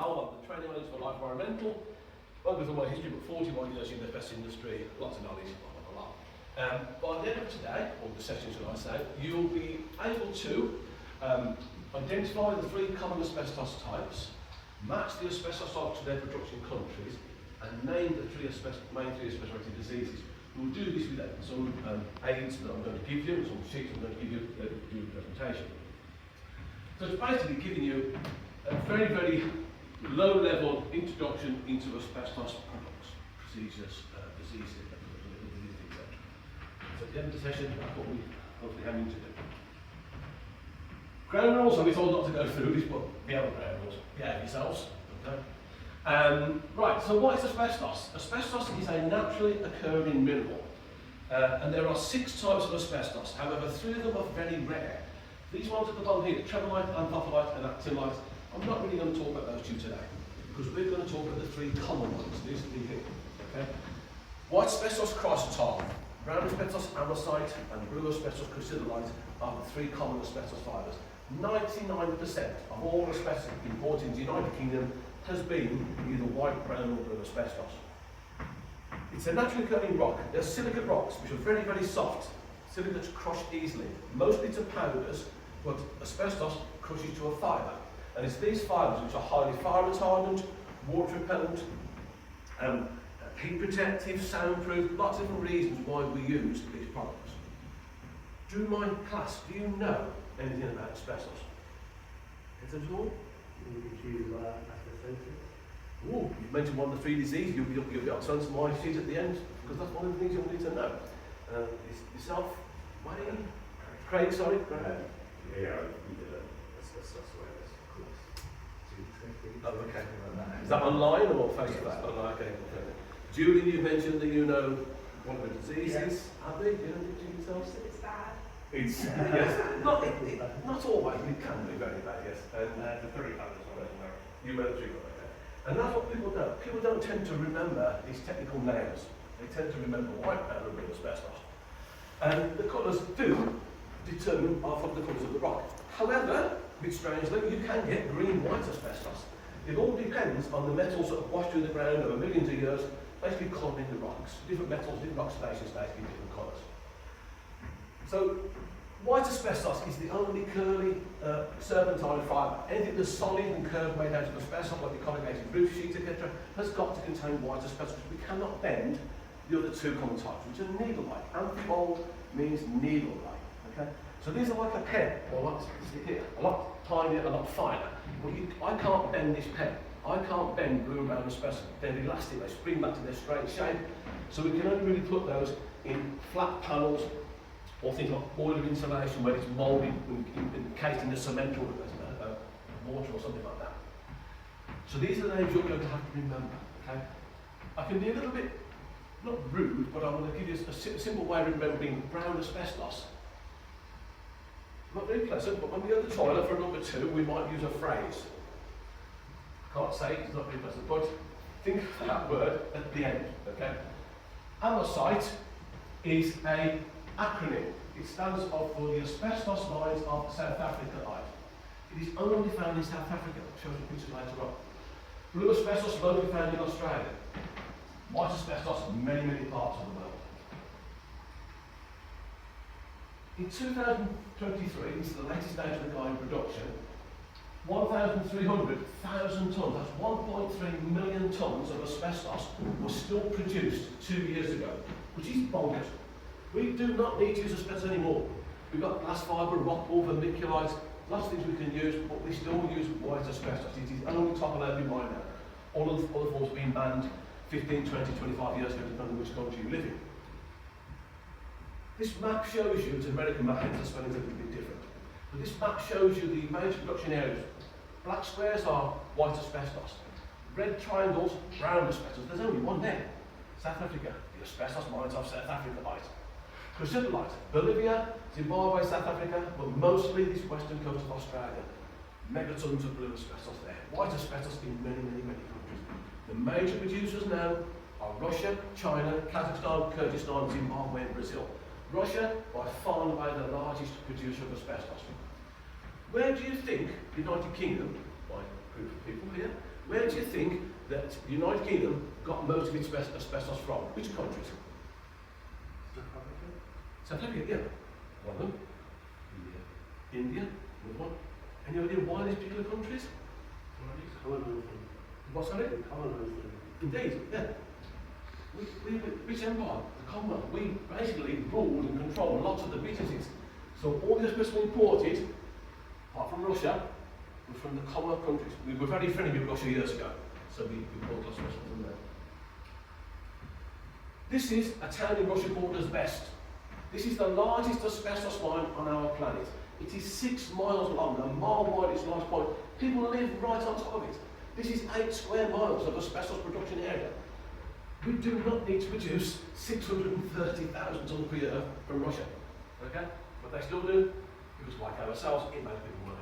Al, I'm the training manager for Life Environmental. Well, with all my history, but 41 years in the best industry, lots of knowledge, blah, blah, blah. By the end of today, or the session should I say, you'll be able to identify the 3 common asbestos types, match the asbestos types to their production countries, and name the main three asbestos-related diseases. We'll do this with some aids that I'm going to give you, some sheets I'm going to give you to do the presentation. So it's basically giving you a very, very low-level introduction into asbestos products, procedures, diseases, etc. So at the end of the session, that's what we hopefully have you to do. Ground rules, I'm told not to go through this, but we have ground rules. Behave yourselves. Okay. Right, so what is asbestos? Asbestos is a naturally occurring mineral. And there are 6 types of asbestos. However, 3 of them are very rare. These ones at the bottom here, tremolite, anthophylite and actinolite, I'm not really going to talk about those 2 today, because we're going to talk about the 3 common ones. These are here. Okay? White asbestos chrysotile, brown asbestos amosite, and blue asbestos crucidolite are the 3 common asbestos fibres. 99% of all asbestos imported into the United Kingdom has been either white, brown or blue asbestos. It's a naturally occurring rock. They're silicate rocks which are very, very soft. Silicates crush easily, mostly to powders, but asbestos crushes to a fibre. And it's these fibres which are highly fire retardant, water repellent, heat protective, soundproof, lots of different reasons why we use these products. Do my class, do you know anything about asbestos? Is it all? Oh, you've mentioned one of the 3 diseases. You'll be on some of my sheets at the end, because that's one of the things you'll need to know. Yourself, Wayne? Craig, sorry? Yeah, we did an Asbestos Awareness course. Oh, okay. Is that online or face to face? Online, okay. Julie, you mentioned that you know one of the diseases. Abby, you know yourself? It's bad. It's, yes. Not always, it can be very bad, yes. And The 3 others were there. you know the 3 okay. And that's what people do. People don't tend to remember these technical names. They tend to remember white, brown, and blue asbestos. And the colours do determine from the colours of the rock. However, a bit strangely, you can get green-white asbestos. It all depends on the metals that have washed through the ground over millions of years, basically colouring the rocks. Different metals, different oxidation states give different colours. So, white asbestos is the only curly serpentine fibre. Anything that's solid and curved made out of asbestos, like the corrugated roof sheet, etc., has got to contain white asbestos. We cannot bend the other 2 common types, which are needle-like. Amphibold means needle-like. Okay? So these are like a pen, or like a lot tinier, a lot finer. But I can't bend this pen. I can't bend blue and brown asbestos. They're elastic, they spring back to their straight shape. So we can only really put those in flat panels, or things like boiler insulation where it's moulded, encased in the cement or water or something like that. So these are the names you're going to have to remember. Okay? I can be a little bit, not rude, but I'm going to give you a simple way of remembering brown asbestos. Not very pleasant, but when we go to the toilet for number 2, we might use a phrase. Can't say it's not very pleasant, but think of that word at the end. Okay? Amosite is an acronym. It stands for the asbestos mines of South Africa. It is only found in South Africa. I'll show you a picture later on. Blue asbestos locally found in Australia. White asbestos in many, many parts of the world. In 2023, this is the latest data we got in production, 1,300,000 tonnes, that's 1.3 million tonnes of asbestos was still produced 2 years ago, which is bonkers. We do not need to use asbestos anymore. We've got glass fibre, rock wool, vermiculite, lots of things we can use, but we still use white asbestos. It is only top of every mine now. All of the other forms have been banned 15, 20, 25 years ago, depending on which country you live in. This map shows you, it's an American map, hence the spelling's a little bit different. But this map shows you the major production areas. Black squares are white asbestos. Red triangles, brown asbestos. There's only one there. South Africa, the asbestos mines of South Africa. Crucidolite, Bolivia, Zimbabwe, South Africa, but mostly this western coast of Australia. Megatons of blue asbestos there. White asbestos in many, many, many countries. The major producers now are Russia, China, Kazakhstan, Kyrgyzstan, Zimbabwe and Brazil. Russia, by far and away the largest producer of asbestos. Where do you think the United Kingdom, my group of people here, Where do you think that the United Kingdom got most of its asbestos from? Which countries? South Africa, yeah. One of them. India, another one. Any idea why these particular countries? What's that? Indeed, yeah. British Empire, the Commonwealth, we basically ruled and controlled lots of the businesses. So all the asbestos we imported, apart from Russia, were from the Commonwealth countries. We were very friendly with Russia years ago, so we bought lots of asbestos from there. This is a town in Russia called Asbestos. This is the largest asbestos mine on our planet. It is 6 miles long, a mile wide its large point. People live right on top of it. This is 8 square miles of asbestos production area. We do not need to produce 630,000 tonnes per year from Russia. Okay? But they still do, because like ourselves, it makes people money.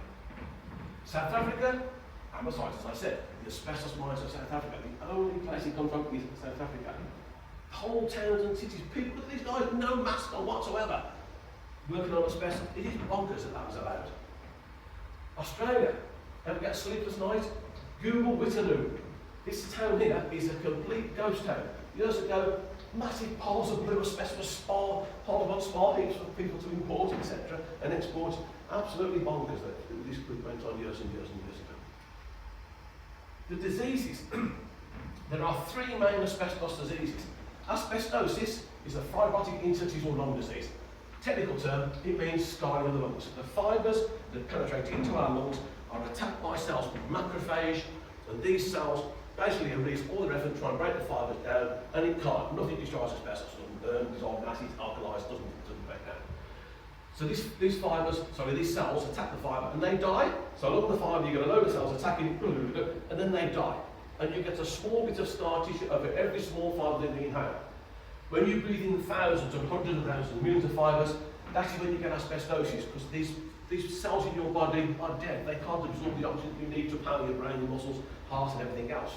South Africa, and besides, as I said, the asbestos mines of South Africa, the only place it comes from is South Africa. Whole towns and cities, people, these guys, no mask on whatsoever, working on asbestos. It is bonkers that was allowed. Australia, ever get a sleepless night? Google Whittanoo. This town here is a complete ghost town. Years ago, massive piles of blue asbestos piled on spa heaps for people to import, etc., and export. Absolutely bonkers that this went on years and years and years ago. The diseases. There are 3 main asbestos diseases. Asbestosis is a fibrotic interstitial lung disease. Technical term, it means scarring of the lungs. The fibres that penetrate into our lungs are attacked by cells called macrophage, and these cells basically release all their effort to try and break the fibres down, and it can't. Nothing destroys asbestos, doesn't burn, dissolve in acids, alkalis, doesn't break down. So these cells attack the fibre and they die. So along the fibre you get a load of cells attacking, and then they die. And you get a small bit of scar tissue over every small fibre that you inhale. When you breathe in thousands and hundreds of thousands and millions of fibres, that's when you get asbestosis, because these cells in your body are dead. They can't absorb the oxygen you need to power your brain, your muscles, heart and everything else.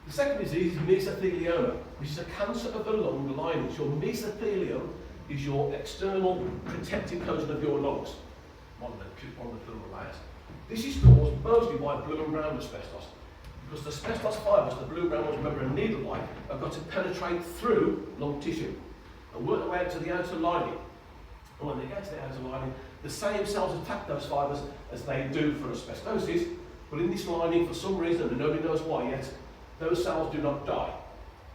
The second disease is mesothelioma, which is a cancer of the lung lining. Your mesothelium is your external protective coating of your lungs, one of the pleural layers. This is caused mostly by blue and brown asbestos, because the asbestos fibres, the blue brown ones, remember, are needle-like, have got to penetrate through lung tissue and work their way out to the outer lining. And when they get to the outer lining, the same cells attack those fibres as they do for asbestosis, but in this lining, for some reason, and nobody knows why yet, those cells do not die.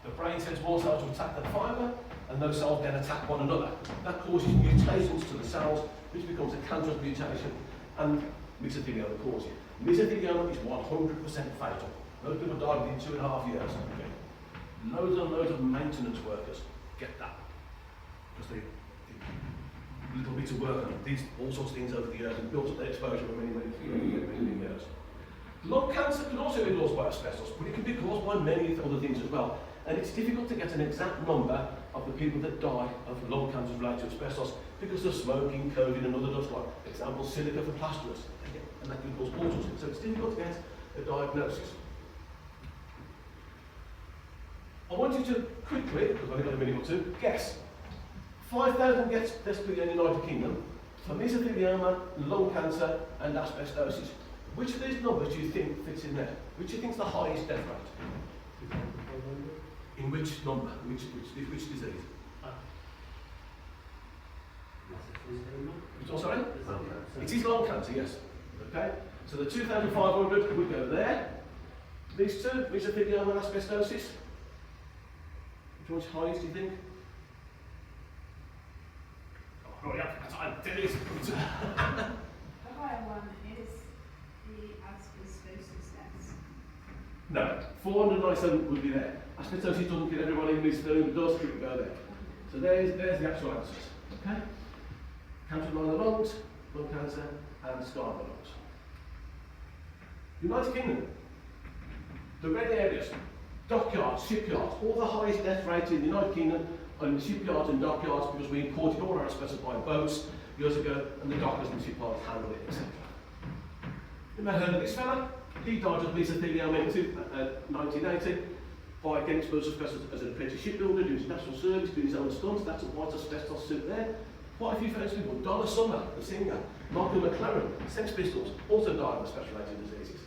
The brain sends more cells to attack that fibre, and those cells then attack one another. That causes mutations to the cells, which becomes a cancerous mutation, and mesothelioma causes it. Mesothelioma is 100% fatal. Those people die within 2.5 years. Okay. Loads and loads of maintenance workers get that, because they little bits of work on these all sorts of things over the years and built up their exposure for many years. Lung cancer can also be caused by asbestos, but it can be caused by many other things as well. And it's difficult to get an exact number of the people that die of lung cancer related to asbestos because of smoking, COVID and other dust, like, for example, silica for plasterers, and that can cause all sorts of things. So it's difficult to get a diagnosis. I want you to quickly, because I've only got a minute or two, guess. 5,000 deaths per year in the United Kingdom for mesothelioma, lung cancer and asbestosis. Which of these numbers do you think fits in there? Which do you think is the highest death rate? In which number? Which disease? Which one, sorry? It is lung cancer, yes. Okay? So the 2,500 would go there. These two, mesothelioma and asbestosis. Which one's highest, do you think? Oh, hurry up, I'm dead. The higher one is the asbestosis deaths. No, 497 would be there. Asbestosis doesn't kill everyone, even mesothelioma does, it would go there. So there's the actual answers. Okay? Cancer of the lungs, lung cancer, and scar of the lungs. United Kingdom. The red areas, dockyards, shipyards, all the highest death rates in the United Kingdom are in the shipyards and dockyards because we imported all our asbestos by boats years ago and the dockers and shipyards handle it, etc. You may have heard of this fella. He died of mesothelioma in 1980 by getting exposed to asbestos as an apprentice shipbuilder, doing his national service, doing his own stunts. That's a white asbestos suit there. Quite a few famous people. Donna Summer, the singer, Michael McLaren, Sex Pistols, also died of asbestos-related diseases.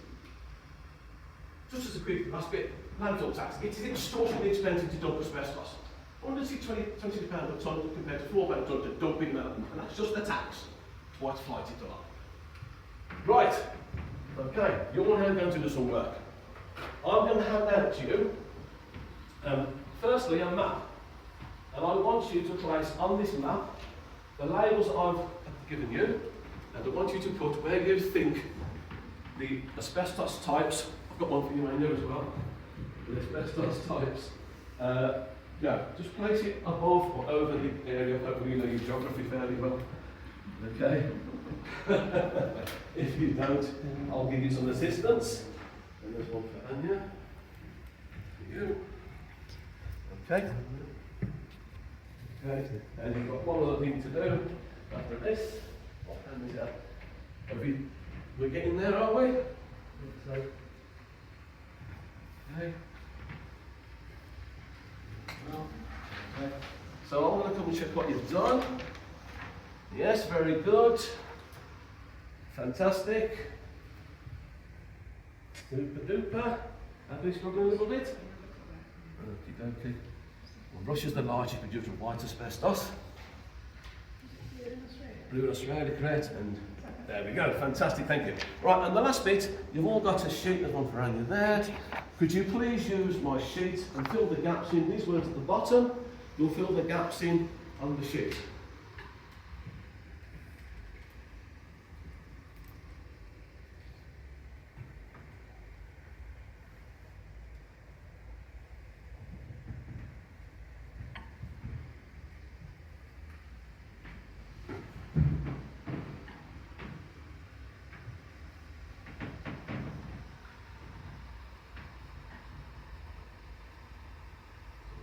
Just as a quick last bit, landfill tax. It is extortionately expensive to dump asbestos. £120 a tonne compared to £4 a tonne to dump it now, and that's just the tax. That's why it's flighted a lot. Right, okay, you're now going to do some work. I'm going to hand out to you, firstly, a map. And I want you to place on this map the labels I've given you, and I want you to put where you think the asbestos types, I've got one for you right here as well, the asbestos types, yeah, just place it above or over the area. Hopefully you know your geography fairly well. Okay? If you don't, I'll give you some assistance. And there's one for Anya. For you. Okay? Okay, and you've got one other thing to do after this. I'll hand this out. We're getting there, are we? So, okay. Okay. So I'm going to come and check what you've done. Yes, very good. Fantastic. Super duper. Have we struggled a little bit? Okie dokie. Well, Russia's the largest producer of white asbestos. Blue in Australia, great. And there we go, fantastic, thank you. Right, and the last bit, you've all got a sheet, there's one for Anya there. Could you please use my sheet and fill the gaps in? These words at the bottom, you'll fill the gaps in on the sheet.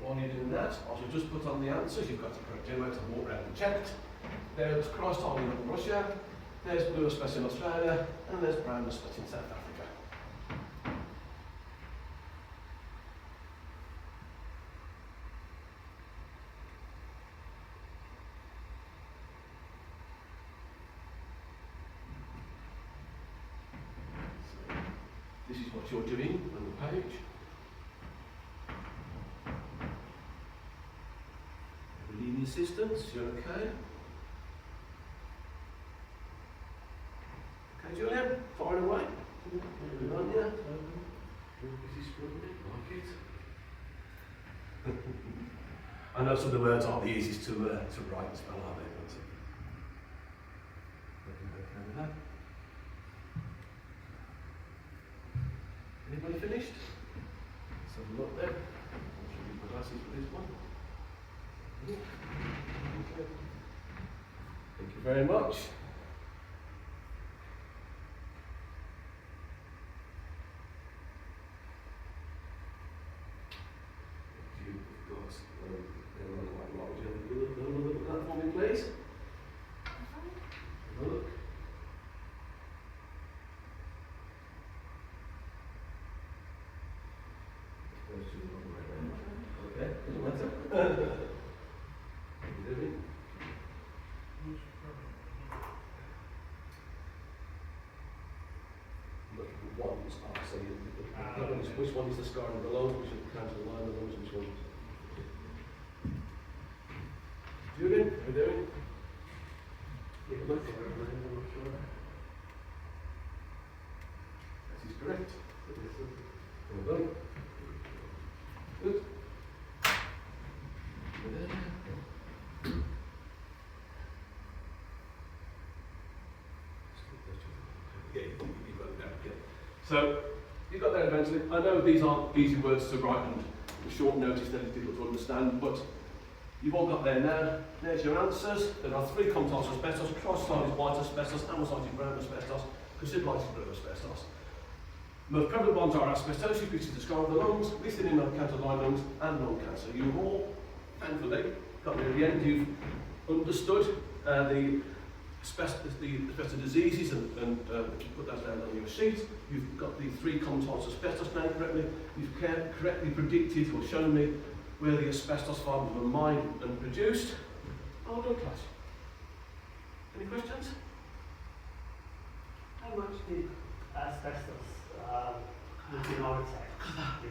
While you're doing that, I should just put on the answers. You've got to correct it, to walk around and checked. There's Christ Island in Russia, there's blue asbestos in Australia, and there's brown asbestos in South Africa. So, this is what you're doing on the page. Need assistance? You're okay? Okay, Julian, fire away. On, yeah. Is he struggling? Like it? I know some of the words aren't the easiest to write and spell, are they? Anybody finished? Let's have a look there. I'll show you the glasses for this one. Thank you very much. You've got quite a lot. Would you have a look at that for me, please? Have a look. Okay, doesn't matter. Which one is the scar on the low, which is the counter line, and which one? Julian, how are you doing? Take a look. That is correct. Well done. Good. Yeah, you've got it down. Yeah. So, you got there eventually. I know these aren't easy words to write and with short notice they're difficult to understand, but you've all got there now. There's your answers. There are 3 common types of asbestos: cross-sided white asbestos, amosite brown asbestos, considered light blue asbestos. Most prevalent ones are asbestosis, which is the scar of the lungs, listed in non-cancer line lungs, and lung cancer. You've all, thankfully, got near the end. You've understood the asbestos diseases and put that down on your sheet. You've got the 3 common types of asbestos now correctly. You've correctly predicted or shown me where the asbestos fibres were mined and produced. Well done, class. Any questions? How much did asbestos looking architect.